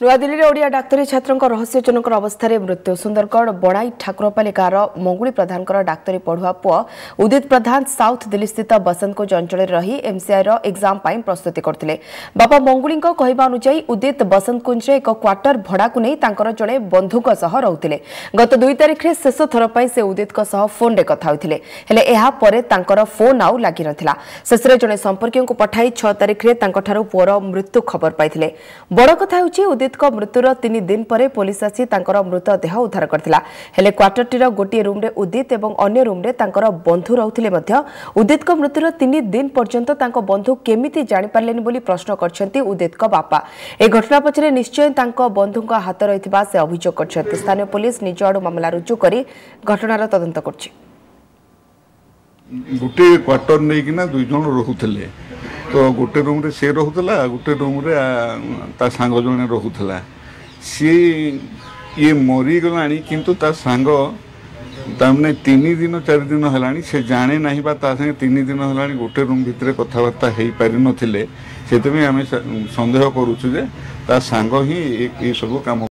नुआदिल्ली ओडिया डाक्तरी छात्र रहस्यजनक अवस्था मृत्यु सुंदरगढ़ बणाई ठाकुरपालिकार मंगुली प्रधान डाक्तरी पढ़ुआ पुआ उदित प्रधान साउथ दिल्ली स्थित बसंतकुंज अंचल रही एमसीआई एग्जाम प्रस्तुति करते। बाबा मंगुली कहवा अनुसार उदित बसंतकुंज एक क्वार्टर भड़ा को नहीं जड़े बंधु रुते। गत 2 तारिख में शेष थर पर से उदित फोन में कथा होते फोन आउ लगी ना। शेष जड़े संपर्क को पठाई 6 तारिख में पुअर मृत्यु खबर पाई। बड़ कथा उदित मृत्युर 3 दिन पर पुलिस आसी मृतदेह उद्धार करथिला। हेले क्वार्टरटीर गोटे रूम रे उदित एवं अन्य रूम रे बंधु रहउथिले मध्य उदित मृत्युर 3 दिन पर्यंत बंधु केमिति जानि पारलेनि बोली प्रश्न करछन्ती उदित बापा। ए घटना पछरे निश्चय बंधु हाथ रहिथिबा से अभियोग करछन्ती। स्थानीय पुलिस निज आडु मामला रुजु करी घटनार तदंत करछि। गोटे क्वार्टर नै किना 2 जण रहउथिले तो गोटे रूम रे से रहूला गोटे रूम रे ता सांग जने रहूला सी ये मरी गलानी किंतु ता सांग तामने 3 दिन 4 दिन हलानी से जाने नहीं बा ता संगे 3 दिन हलानी गोटे रूम भितरे कथावार्ता हेई पारि नथिले सेतमे हमें संदेह करूछु जे ता सांग ही ए सब काम